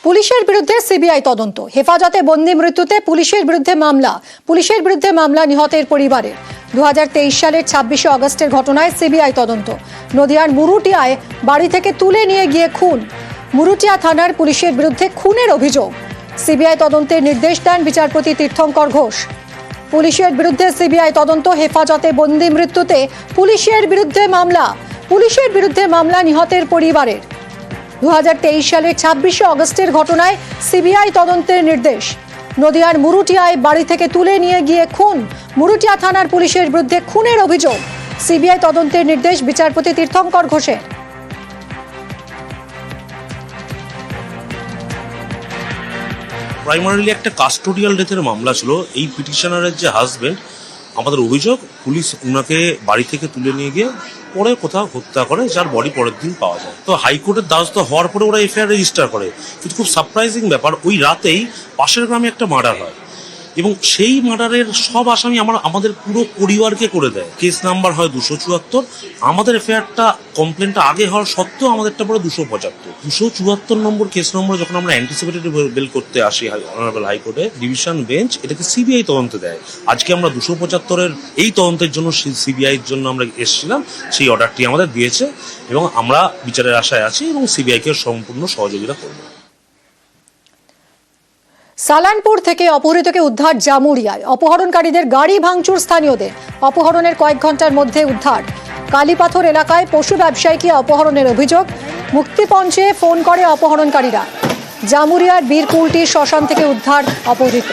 পুলিশের বিরুদ্ধে সিবিআই তদন্ত, হেফাজতে বন্দি মৃত্যুতে পুলিশের বিরুদ্ধে মামলা নিহতের পরিবারের। 2023 সালের 26শে আগস্টের ঘটনায় সিবিআই তদন্ত। নদিয়ার মুরুটিয়ায় বাড়ি থেকে তুলে নিয়ে গিয়ে খুন। মুরুটিয়া থানার পুলিশের বিরুদ্ধে খুনের অভিযোগ। সিবিআই তদন্তের নির্দেশ দেন বিচারপতি তীর্থঙ্কর ঘোষ। পুলিশের বিরুদ্ধে সিবিআই তদন্ত, হেফাজতে বন্দি মৃত্যুতে পুলিশের বিরুদ্ধে মামলা নিহতের পরিবারের। 2023 সালের 26শে আগস্টের ঘটনায় সিবিআই তদন্তের নির্দেশ। নদিয়ার মুরুটিয়ায় বাড়ি থেকে তুলে নিয়ে গিয়ে খুন। মুরুটিয়া থানার পুলিশের বিরুদ্ধে খুনের অভিযোগ। সিবিআই তদন্তের নির্দেশ বিচারপতি তীর্থঙ্কর ঘোষের। প্রাইমারিলি একটা কাস্টোডিয়াল ডেথের মামলা ছিল। এই পিটিশনারের যে হাজবেন্ড, আমাদের অভিযোগ পুলিশ ওনাকে বাড়ি থেকে তুলে নিয়ে গিয়ে পরে কোথাও হত্যা করে, যার বডি পরের দিন পাওয়া যায়। তো হাইকোর্টের দ্বারস্থ হওয়ার পরে ওরা এফআইআর রেজিস্টার করে। কিন্তু খুব সারপ্রাইজিং ব্যাপার, ওই রাতেই পাশের গ্রামে একটা মার্ডার হয় এবং সেই মার্ডারের সব আসামি আমাদের পুরো পরিবারকে করে দেয়। কেস নাম্বার হয় 274। আমাদের এফআইআরটা কমপ্লেনটা আগে হওয়ার সত্ত্বেও আমাদেরটা পরে 274 নম্বর কেস নম্বরে যখন আমরা অ্যান্টিসিপেটরি বেল করতে আসি অনারেবল হাইকোর্টে, ডিভিশন বেঞ্চ এটাকে সিবিআই তদন্তে দেয়। আজকে আমরা 275-এর এই তদন্তের জন্য সিবিআইয়ের জন্য আমরা এসেছিলাম, সেই অর্ডারটি আমাদের দিয়েছে এবং আমরা বিচারের আশায় আছি এবং সিবিআইকে সম্পূর্ণ সহযোগিতা করব। সালানপুর থেকে অপহৃতকে উদ্ধার জামুরিয়ায়। অপহরণকারীদের গাড়ি ভাঙচুর স্থানীয়দের। অপহরণের কয়েক ঘন্টার মধ্যে উদ্ধার। কালীপাথর এলাকায় পশু ব্যবসায়ীকে অপহরণের অভিযোগ। মুক্তিপঞ্চে ফোন করে অপহরণকারীরা। জামুরিয়ার বীরকুলটি শ্মশান থেকে উদ্ধার অপহৃত।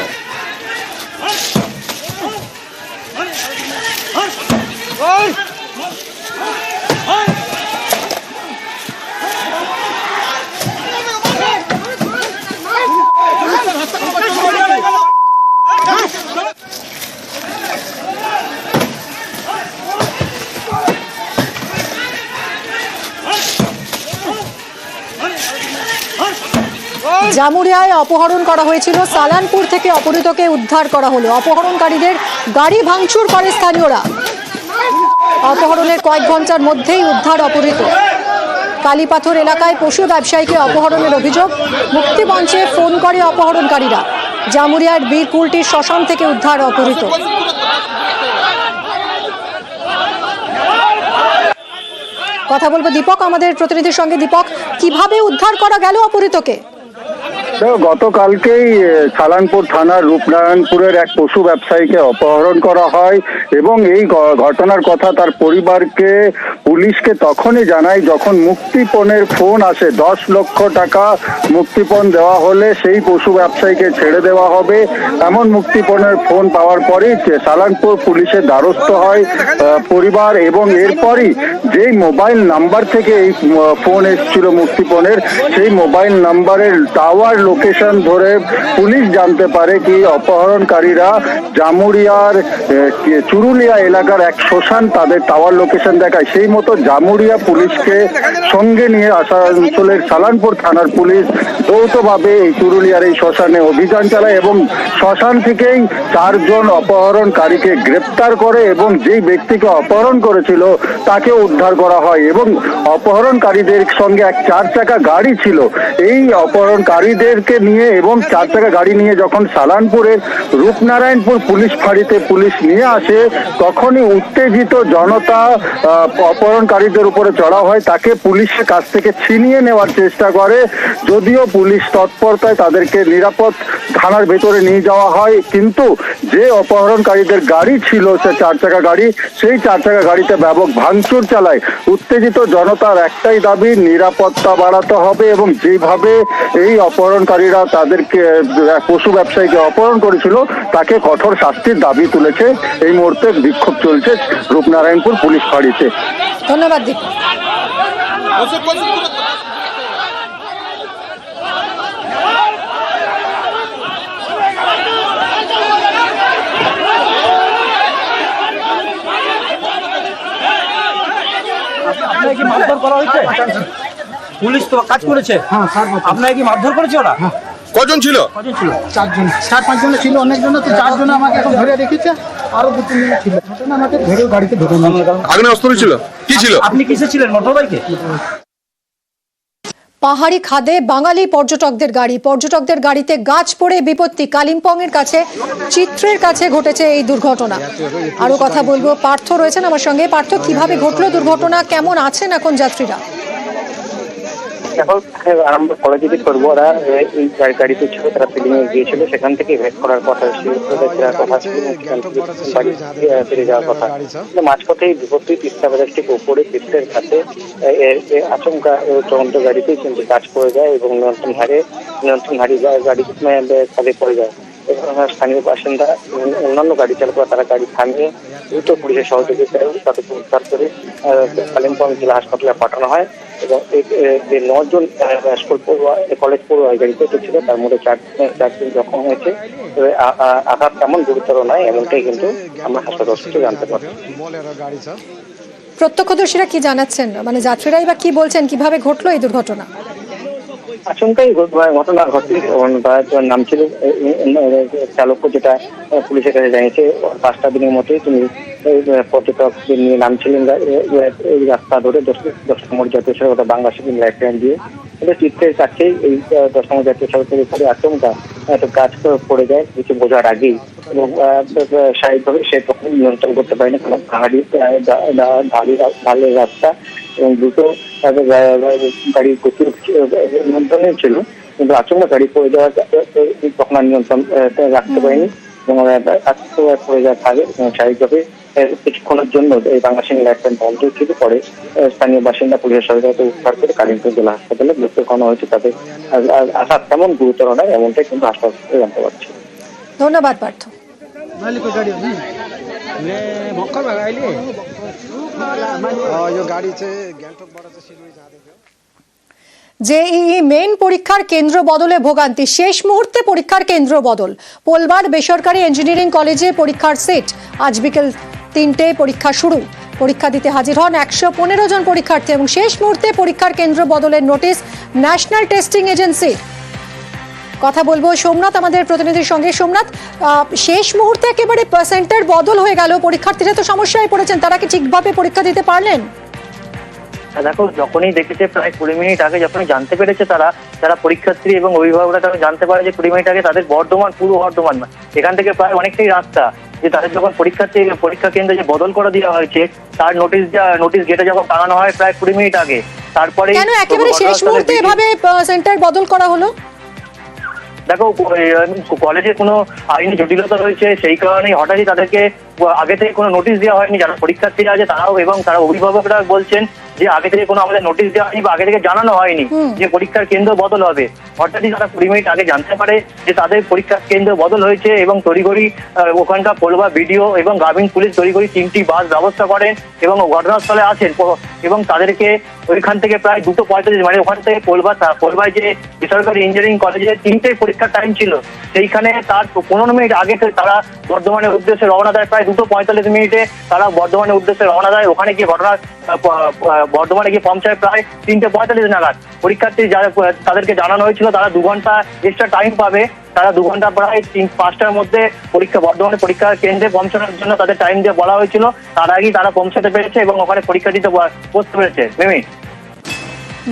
জামুরিয়ায় অপহরণ করা হয়েছিল। সালানপুর থেকে অপহৃতকে উদ্ধার করা হলো। অপহরণকারীদের গাড়ি ভাঙচুর করে স্থানীয়রা। অপহরণের কয়েক ঘন্টার মধ্যেই উদ্ধার অপহৃত। কালীপাথর এলাকায় পশু ব্যবসায়ীকে অপহরণের অভিযোগ। মুক্তিমঞ্চে ফোন করে অপহরণকারীরা। জামুরিয়ার বীরকুলটির শ্মশান থেকে উদ্ধার অপহৃত। কথা বলবো দীপক, আমাদের প্রতিনিধির সঙ্গে। দীপক, কিভাবে উদ্ধার করা গেল অপহৃতকে? গতকালকেই সালানপুর থানার রূপনারায়ণপুরের এক পশু ব্যবসায়ীকে অপহরণ করা হয় এবং এই ঘটনার কথা তার পরিবারকে পুলিশকে তখনই জানায় যখন মুক্তিপণের ফোন আসে। 10 লক্ষ টাকা মুক্তিপণ দেওয়া হলে সেই পশু ব্যবসায়ীকে ছেড়ে দেওয়া হবে, এমন মুক্তিপণের ফোন পাওয়ার পরেই সালানপুর পুলিশের দ্বারস্থ হয় পরিবার। এবং এরপরই যেই মোবাইল নাম্বার থেকে এই ফোন এসেছিল মুক্তিপণের, সেই মোবাইল নাম্বারের টাওয়ার লোকেশন ধরে পুলিশ জানতে পারে কি অপহরণকারীরা জামুরিয়ার চুরুলিয়া এলাকার এক শ্মশান তাদের টাওয়ার লোকেশন দেখায়। সেই মতো জামুরিয়া পুলিশকে সঙ্গে নিয়ে আসানসোলের সালানপুর থানার পুলিশ যৌথভাবে এই চুরুলিয়ার এই শ্মশানে অভিযান চালায় এবং শ্মশান থেকেই 4 জন অপহরণকারীকে গ্রেপ্তার করে এবং যেই ব্যক্তিকে অপহরণ করেছিল তাকে উদ্ধার করা হয়। এবং অপহরণকারীদের সঙ্গে এক 4 চাকা গাড়ি ছিল। এই অপহরণকারীদেরকে নিয়ে এবং 4 চাকা গাড়ি নিয়ে যখন সালানপুরের রূপনারায়ণপুর পুলিশ ফাঁড়িতে পুলিশ নিয়ে আসে, তখনই উত্তেজিত জনতা অপহরণকারীদের উপরে চড়াও হয়। তাকে পুলিশের কাছ থেকে ছিনিয়ে নেওয়ার চেষ্টা করে, যদিও পুলিশ তৎপরতায় তাদেরকে নিরাপদ থানার ভেতরে নিয়ে যাওয়া হয়। কিন্তু যে অপহরণকারীদের গাড়ি ছিল, সে 4 চাকা গাড়ি, সেই 4 চাকা গাড়িতে ব্যাপক ভাঙচুর চালায়। উত্তেজিত জনতার একটাই দাবি, নিরাপত্তা বাড়াতে হবে এবং যেভাবে এই অপহরণকারীরা তাদেরকে পশু ব্যবসায়ীকে অপহরণ করেছিল তাকে কঠোর শাস্তির দাবি তুলেছে। এই মুহূর্তে বিক্ষোভ চলছে রূপনারায়ণপুর পুলিশ ফাঁড়িতে। ধন্যবাদ দীপ। আপনাকে মারধর করা হয়েছে? পুলিশ তো কাজ করেছে। হ্যাঁ, আপনাকে কি মারধর করেছে ওরা? কজন ছিল? 4-5 জন ছিল। অনেকজন তো 4 জন আমাকে এখন ধরে রেখেছে, আরো 2-3 জন ছিল। ঘটনা আমাকে ধরে গাড়িতে ঢুকে নিয়ে। আগুনে অস্ত্র ছিল? কি ছিল? আপনি কিসে ছিলেন? মোটর বাইকে? পাহাড়ি খাদে বাঙালি পর্যটকদের গাড়িতে গাছ পড়ে বিপত্তি। কালিম্পংয়ের কাছে চিত্রের কাছে ঘটেছে এই দুর্ঘটনা। আরো কথা বলবো, পার্থ রয়েছেন আমার সঙ্গে। পার্থ, কিভাবে ঘটলো দুর্ঘটনা, কেমন আছেন এখন যাত্রীরা? এখন আরম্ভ করে যদি করবো, ওরা এই গাড়িতে ছিল, তারা ফিলিং এ গিয়েছিল, সেখান থেকে ভেট করার কথা ছিল, ফিরে যাওয়ার কথা। মাঝপথেই বিপত্তি, তিস্তা ব্যারেজ ঠিক উপরে চিত্রের কাছে আচমকা চলন্ত গাড়িতেই কিন্তু কাজ পড়ে যায় এবং নিয়ন্ত্রণ হারিয়ে গাড়ি খাদে পড়ে যায়। স্থানীয় বাসিন্দা অন্যান্য গাড়ি চালকরা তারা গাড়ি থামিয়ে দ্রুত পুলিশের সহযোগিতায় তাদেরকে উদ্ধার করে কালিম্পং জেলা হাসপাতালে পাঠানো হয় এবং যে 9 জন স্কুল পড়ুয়া, কলেজ পড়ুয়া গাড়িতে ছিল, তার মধ্যে 4 জন জখম হয়েছে। আঘাত তেমন গুরুতর নয়, এমনটাই কিন্তু আমরা হাসপাতাল থেকে জানতে পারি। প্রত্যক্ষদর্শীরা কি জানাচ্ছেন, মানে যাত্রীরাই বা কি বলছেন, কিভাবে ঘটলো এই দুর্ঘটনা? আচমকাই ঘটনা ঘটে। নাম ছিল চালক, যেটা পুলিশের কাছে জানিয়েছে 5টা দিনের মধ্যেই তিনি পর্যটকদের নিয়ে নামছিলেন এই রাস্তা ধরে 10 নম্বর জাতীয় সড়ক, ওটা বাংলা সিকিম লাইফ লাইন দিয়ে। চিত্রের কাছেই এই 10 নম্বর জাতীয় সড়কের উপরে আচমকা একটা গাছ পড়ে যায় কিছু বোঝার আগেই, এবং স্বাভাবিকভাবে সে তখন নিয়ন্ত্রণ করতে পারেনি, কারণ পাহাড়ি ঢালের রাস্তা এবং দ্রুত গাড়ি প্রচুর নিয়ন্ত্রণে ছিল, কিন্তু আচমকা গাড়ি পড়ে যাওয়ার তখন আর নিয়ন্ত্রণ রাখতে পারেনি এবং পড়ে যাওয়ার আগে স্বাভাবিকভাবে কিছুক্ষণের জন্য এই বাংলাদেশ লাইফ লাইন বন্ধ ছিল। পরে স্থানীয় বাসিন্দা পুলিশের সহায়তা উদ্ধার করে কালিম্পং জেলা হাসপাতালে ভর্তি করানো হয়েছে। তাদের আঘাত তেমন গুরুতর নয়, এমনটাই কিন্তু হাসপাতালে জানতে পারছি। ধন্যবাদ পার্থ। জেইই মেন পরীক্ষার কেন্দ্র বদলে ভোগান্তি, শেষ মুহূর্তে পরীক্ষার কেন্দ্র বদল। পোলবার বেসরকারি ইঞ্জিনিয়ারিং কলেজে পরীক্ষার সেট, আজ বিকেল 3টে পরীক্ষা শুরু। পরীক্ষা দিতে হাজির হন 115 জন পরীক্ষার্থী এবং শেষ মুহূর্তে পরীক্ষার কেন্দ্র বদলের নোটিশ ন্যাশনাল টেস্টিং এজেন্সি। কথা বলবো সোমনাথ আমাদের প্রতিনিধির সঙ্গে। সোমনাথ, শেষ মুহূর্তে একেবারে সেন্টার বদল হয়ে গেল, পরীক্ষার্থীরা তো সমস্যায় পড়েছেন, তারা কি ঠিকভাবে পরীক্ষা দিতে পারলেন? দেখো, যখনই দেখেছে প্রায় 20 মিনিট আগে, যখনই জানতে পেরেছে যারা পরীক্ষার্থী এবং অভিভাবকরা তারা জানতে পারে যে 20 মিনিট আগে তাদের পুরো বর্ধমান এখান থেকে প্রায় অনেকটাই রাস্তা, যে তাদের যখন পরীক্ষা কেন্দ্রে যে বদল করে দেওয়া হয়েছে তার নোটিশ গেটে যখন টাঙানো হয় প্রায় 20 মিনিট আগে, তারপরে কেন একেবারে শেষ মুহূর্তে এভাবে সেন্টার বদল করা হলো? দেখো, কলেজে কোনো আইনি জটিলতা রয়েছে, সেই কারণেই হঠাৎই তাদেরকে আগে থেকে কোনো নোটিশ দেওয়া হয়নি। যারা পরীক্ষার্থীরা আছে তারাও এবং তারা অভিভাবকরা বলছেন যে আগে থেকে কোনো আমাদের নোটিশ দেওয়া হয়নি বা আগে থেকে জানানো হয়নি যে পরীক্ষার কেন্দ্র বদল হবে। হঠাৎই তারা 20 মিনিট আগে জানতে পারে যে তাদের পরীক্ষার কেন্দ্র বদল হয়েছে এবং তড়িঘড়ি ওখানকার পোলবা বিডিও এবং গ্রামীণ পুলিশ তড়িঘড়ি 3টি বাস ব্যবস্থা করেন এবং ঘটনাস্থলে আছেন এবং তাদেরকে ওইখান থেকে প্রায় 2:45, মানে ওখান থেকে পোলবায় যে বেসরকারি ইঞ্জিনিয়ারিং কলেজে 3টে পরীক্ষার টাইম ছিল, সেইখানে তার 15 মিনিট আগে তারা বর্ধমানের উদ্দেশ্যে রওনা দেয়। প্রায় 2:45 মিনিটে তারা বর্ধমানের উদ্দেশ্যে রওনা দেয়। ওখানে গিয়ে বর্ধমানে গিয়ে পৌঁছায় প্রায় 3:45 নাগাদ। পরীক্ষার্থী তাদেরকে জানানো হয়েছিল তারা 2 ঘন্টা এক্সট্রা টাইম পাবে। তারা 2 ঘন্টা প্রায় 5টার মধ্যে বর্ধমানে পরীক্ষা কেন্দ্রে পৌঁছানোর জন্য তাদের টাইম দিয়ে বলা হয়েছিল। তার আগেই তারা পৌঁছাতে পেরেছে এবং ওখানে পরীক্ষা দিতে বসতে পেরেছে। মিমি,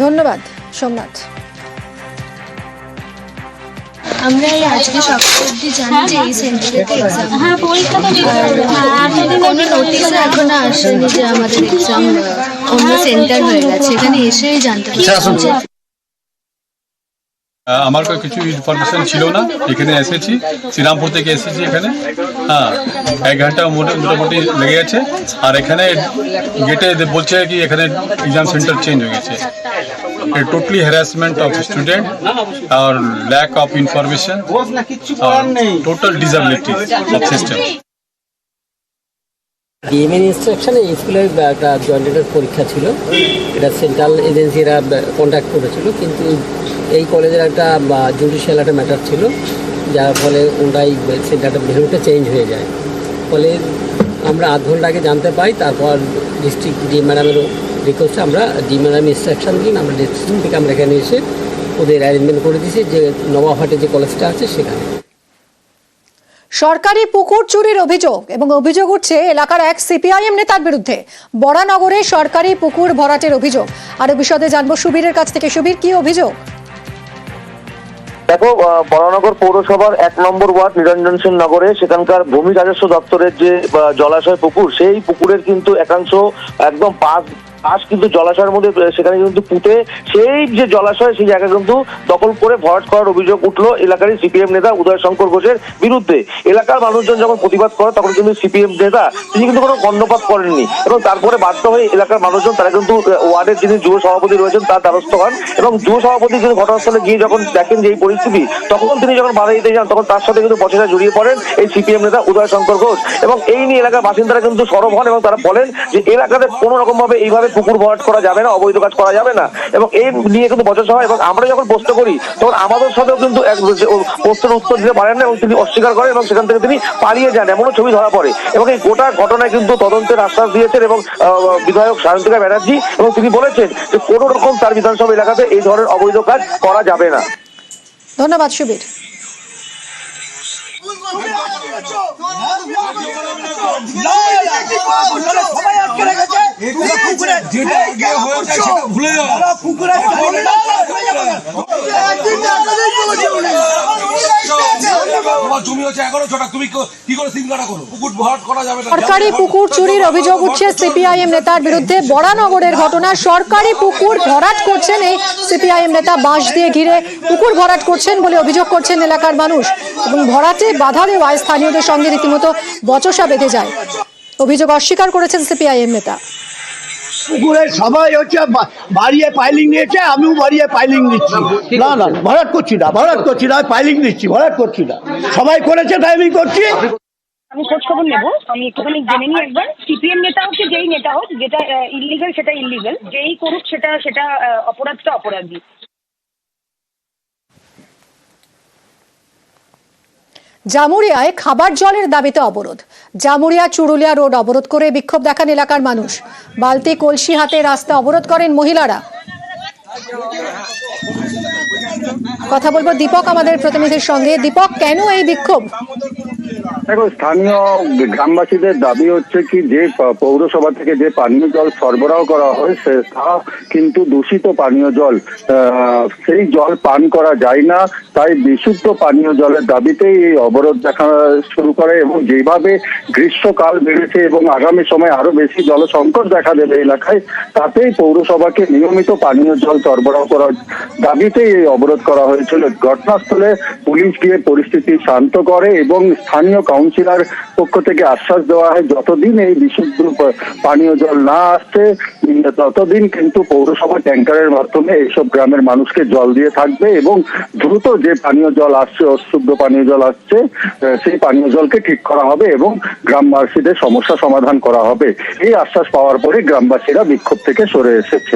ধন্যবাদ সোমনাথ। আমরা এই আজকে সকাল অবধি জানি যে এই সেন্টারেতে এক্সাম, পরীক্ষা তো কোনো নোটিশ এখনো আসেনি যে আমাদের এক্সাম অন্য সেন্টার হয়ে গেছে, এখানে এসেই জানতে পারছি। আমার কিছু ইনফরমেশন ছিল না, এখানে এসেছি, শ্রীরামপুর থেকে এসেছি এখানে। 1 ঘন্টা মোটামুটি লেগে গেছে। আর এখানে গেটে বলছে কি এখানে এক্সাম সেন্টার চেঞ্জ হয়ে গেছে। টোটালি হ্যারাসমেন্ট অফ স্টুডেন্ট আর lack of information, total disability of system. ডিএমএর ইনস্ট্রাকশনে স্কুলের একটা জয়েন্ট পরীক্ষা ছিল, এটা সেন্ট্রাল এজেন্সিরা কন্ট্যাক্ট করেছিল, কিন্তু এই কলেজের একটা জুডিশিয়াল একটা ম্যাটার ছিল, যার ফলে ওটাই সেন্টারটা ভেলুটা চেঞ্জ হয়ে যায়। ফলে আমরা আধ ঘন্টা আগে জানতে পাই, তারপর ডিস্ট্রিক্ট ডি ম্যাডামেরও রিকোয়েস্টে আমরা ডি ম্যাডাম ইনস্ট্রাকশন দিন, আমরা ডিস্ট্রিক্ট থেকে আমরা এখানে এসে ওদের অ্যারেঞ্জমেন্ট করে দিয়েছি যে নবাবহাটে যে কলেজটা আছে সেখানে। সরকারি পুকুর চুরির অভিযোগ এবং অভিযোগ উঠছে এলাকার এক সিপিআইএম নেতার বিরুদ্ধে। বরানগরে সরকারি পুকুর ভরাটের অভিযোগ। আরো বিশদে জানবো সুবীরের কাছ থেকে। সুবীর, কি অভিযোগ? দেখো, বরানগর পৌরসভার 1 নম্বর ওয়ার্ড নিরঞ্জন সেন নগরে সেখানকার ভূমি রাজস্ব দপ্তরের যে জলাশয় পুকুর, সেই পুকুরের কিন্তু একাংশ একদম পাশ কিন্তু জলাশয়ের মধ্যে, সেখানে কিন্তু পুঁতে সেই যে জলাশয় সেই জায়গা কিন্তু দখল করে ভরাট করার অভিযোগ উঠলো এলাকারই সিপিএম নেতা উদয় শঙ্কর ঘোষের বিরুদ্ধে। এলাকার মানুষজন যখন প্রতিবাদ করে তখন কিন্তু সিপিএম নেতা তিনি কিন্তু কোনো কর্ণপাত করেননি এবং তারপরে বাধ্য হয়ে এলাকার মানুষজন তারা কিন্তু ওয়ার্ডের যিনি যুব সভাপতি রয়েছেন তার দ্বারস্থ হন এবং যুব সভাপতি কিন্তু ঘটনাস্থলে গিয়ে যখন দেখেন যে এই পরিস্থিতি, তখন তিনি যখন বাধা দিতে যান তখন তার সাথে কিন্তু বচসা জড়িয়ে পড়েন এই সিপিএম নেতা উদয় শঙ্কর ঘোষ এবং এই নিয়ে এলাকার বাসিন্দারা কিন্তু সরব হন এবং তারা বলেন যে এলাকাতে কোনো রকম ভাবে এইভাবে পুকুর ভরাট করা যাবে না, অবৈধ কাজ করা যাবে না এবং এই নিয়ে কিন্তু বচসা হয় এবং আমরা যখন প্রশ্ন করি তখন আমাদের সাথেও কিন্তু এক প্রশ্নের উত্তর দিতে পারেন না এবং তিনি অস্বীকার করেন এবং সেখান থেকে তিনি পালিয়ে যান, এমনও ছবি ধরা পড়ে এবং এই গোটা ঘটনায় কিন্তু তদন্তের আশ্বাস দিয়েছেন এবং বিধায়ক সায়ন্তিকা ব্যানার্জি এবং তিনি বলেছেন যে কোনো রকম তার বিধানসভা এলাকাতে এই ধরনের অবৈধ কাজ করা যাবে না। ধন্যবাদ সুবীর। সরকারি পুকুর চুরির অভিযোগ উঠছে সিপিআইএম নেতার বিরুদ্ধে। বরানগরের ঘটনা, সরকারি পুকুর ভরাট করছেন এই সিপিআইএম নেতা, বাঁশ দিয়ে ঘিরে পুকুর ভরাট করছেন বলে অভিযোগ করছেন এলাকার মানুষ এবং ভরাটে বাধা দেওয়ায় স্থানীয়দের সঙ্গে রীতিমতো বচসা বেঁধে যায়। অভিযোগ অস্বীকার করেছেন সিপিআইএম নেতা। পুকুরে সবাই হচ্ছে বাড়িয়ে পাইলিং নিয়েছে, আমিও বাড়িয়ে পাইলিং নিচ্ছি। না না, ভরাট করছি না, পাইলিং নিচ্ছি, ভরাট করছি না। সবাই করেছে তাই আমি করছি। আমি খোঁজ খবর নেবো, আমি একটুখানি জেনে নিই একবার। সিপিএম নেতা হোক যেই নেতা হোক, যেটা ইলিগাল সেটা ইলিগাল, যেই করুক সেটা অপরাধটা অপরাধী। জামুরিয়ায় খাবার জলের দাবিতে অবরোধ। জামুরিয়া চুরুলিয়া রোড অবরোধ করে বিক্ষোভ দেখান এলাকার মানুষ। বালতি কলসি হাতে রাস্তা অবরোধ করেন মহিলারা। কথা বলবো দীপক আমাদের প্রতিনিধির সঙ্গে। দীপক, কেন এই বিক্ষোভ? দেখো, স্থানীয় গ্রামবাসীদের দাবি হচ্ছে কি যে পৌরসভা থেকে যে পানীয় জল সরবরাহ করা হয় তা কিন্তু দূষিত পানীয় জল, সেই জল পান করা যায় না। তাই বিশুদ্ধ পানীয় জলের দাবিতেই এই অবরোধ দেখা শুরু করে এবং যেভাবে গ্রীষ্মকাল বেড়েছে এবং আগামী সময় আরো বেশি জল সংকট দেখা দেবে এলাকায়, তাতেই পৌরসভাকে নিয়মিত পানীয় জল সরবরাহ করার দাবিতেই এই অবরোধ করা হয়েছিল। ঘটনাস্থলে পুলিশ গিয়ে পরিস্থিতি শান্ত করে এবং স্থানীয় কাউন্সিলর পক্ষ থেকে আশ্বাস দেওয়া হয় যতদিন এই বিশুদ্ধ পানীয় জল না আসছে ততদিন কিন্তু পৌরসভা ট্যাঙ্কারের মাধ্যমে এইসব গ্রামের মানুষকে জল দিয়ে থাকবে এবং দ্রুত যে পানীয় জল আসছে, অশুদ্ধ পানীয় জল আসছে, সেই পানীয় জলকে ঠিক করা হবে এবং গ্রামবাসীদের সমস্যা সমাধান করা হবে। এই আশ্বাস পাওয়ার পরে গ্রামবাসীরা বিক্ষোভ থেকে সরে এসেছে।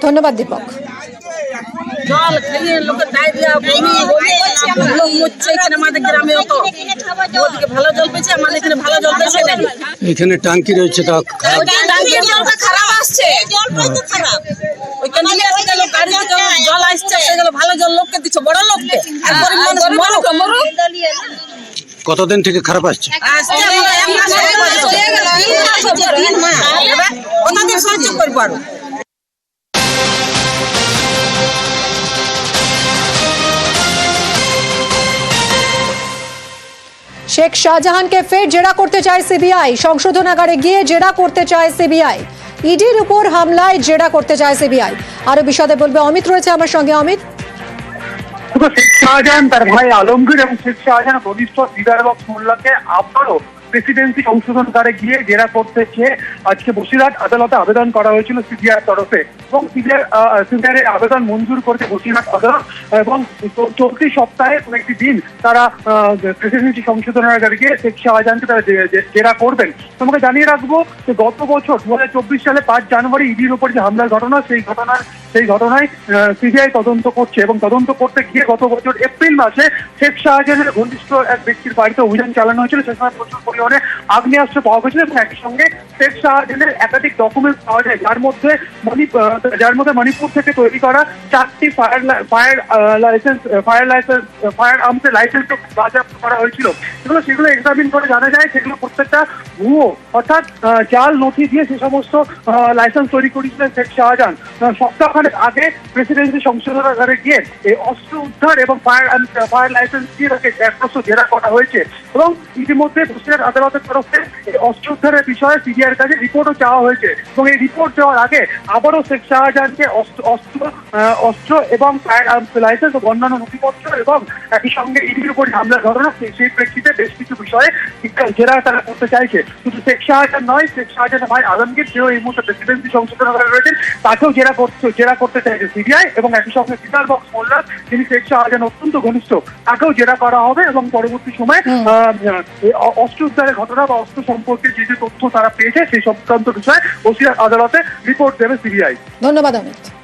ধন্যবাদ দীপক। জল খাইয়ে লোকের ডায়রিয়া বমি হচ্ছে এখানে আমাদের গ্রামে। অত ওদিকে ভালো জল পেয়েছে, আমাদের এখানে ভালো জল পেয়েছে না। এখানে টাঙ্কি রয়েছে, টাঙ্কির জলটা খারাপ আসছে, জলটাই তো খারাপ। ওইখানে এসে গেল গাড়ি থেকে জল আসছে, সেগুলো ভালো জল লোককে দিচ্ছে, বড় লোককে। আর গরিব মানুষ মরুক। কতদিন থেকে খারাপ আসছে? আসছে আমরা এক মাস হয়ে গেল, 3 মাস। ওনাদের সহ্য করবো আরো। শেখ শাহজাহানকে ফের জেরা করতে চায় সিবিআই। সংশোধনাগারে গিয়ে জেরা করতে চায় সিবিআই। ইডির উপর হামলায় জেরা করতে চায় সিবিআই। আরো বিশদে বলবে অমিত রয়েছে আমার সঙ্গে। অমিত, শেখ শাহজাহান, তার ভাই আলমগীর এবং শেখ শাহজাহান ঘনিষ্ঠ দিদার বক্স মোল্লাকে আবারও প্রেসিডেন্সি সংশোধনগারে গিয়ে জেরা করতে চেয়ে আজকে বসিরহাট আদালতে আবেদন করা হয়েছিল সিবিআই তরফে এবং সিবিআই আবেদন মঞ্জুর করেছে বসিরহাট আদালত এবং চলতি সপ্তাহে কোন একটি দিন তারা প্রেসিডেন্সি সংশোধনাগারে গিয়ে শেখ শাহজাহানকে তারা জেরা করবেন। তোমাকে জানিয়ে রাখবো যে গত বছর 2024 সালে 5 জানুয়ারি ইডির উপর যে হামলার ঘটনা, সেই ঘটনার সেই ঘটনায় সিবিআই তদন্ত করছে এবং তদন্ত করতে গিয়ে গত বছর এপ্রিল মাসে শেখ শাহজাহানের ঘনিষ্ঠ এক ব্যক্তির বাড়িতে অভিযান চালানো হয়েছিল। সে সময় প্রচুর পরিমাণে আগ্নেয়াস্ত্র পাওয়া গেছিল এবং একই সঙ্গে শেখ শাহজাহানের একাধিক ডকুমেন্টস পাওয়া যায়, যার মধ্যে মণিপুর থেকে তৈরি করা 4টি ফায়ার আর্মসের লাইসেন্স বাজেয়াপ্ত করা হয়েছিল। সেগুলো এক্সামিন করে জানা যায় সেগুলো প্রত্যেকটা ভুয়ো, অর্থাৎ জাল নথি দিয়ে সে সমস্ত লাইসেন্স তৈরি করেছিলেন শেখ শাহজাহান। সপ্তাহখানেক আগে প্রেসিডেন্সি সংশোধনাগারে গিয়ে এই অস্ত্র উদ্ধার এবং ফায়ার লাইসেন্স দিয়ে তাকে 1 জেরা করা হয়েছে এবং ইতিমধ্যে বসিরহাট আদালতের তরফে এই অস্ত্র উদ্ধারের বিষয়ে সিবিআইয়ের কাছে রিপোর্টও চাওয়া হয়েছে এবং এই রিপোর্ট দেওয়ার আগে আবারও শেখ শাহজাহানকে অস্ত্র এবং ফায়ার আর্মস লাইসেন্স ও অন্যান্য নথিপত্র এবং একই সঙ্গে ইডির উপর হামলার ঘটনা, সেই প্রেক্ষিতে বেশ কিছু বিষয়ে জেরা তারা করতে চাইছে। শুধু শেখ শাহজাহান নয়, শেখ শাহজাহানের ভাই আলমগীর, যেও এই মুহূর্তে প্রেসিডেন্সি সংশোধনাগারে রয়েছেন, তাকেও জেরা করতে চাইছে সিবিআই এবং একই সঙ্গে সিতার বক্স মোল্লা, যিনি শেখ শাহজাহান অত্যন্ত ঘনিষ্ঠ, তাকেও জেরা করা হবে এবং পরবর্তী সময়ে অস্ত্র উদ্ধারের ঘটনা বা অস্ত্র সম্পর্কে যে তথ্য তারা পেয়েছে সেই সংক্রান্ত বিষয়ে বসিরহাট আদালতে রিপোর্ট দেবে সিবিআই। ধন্যবাদ অমিত।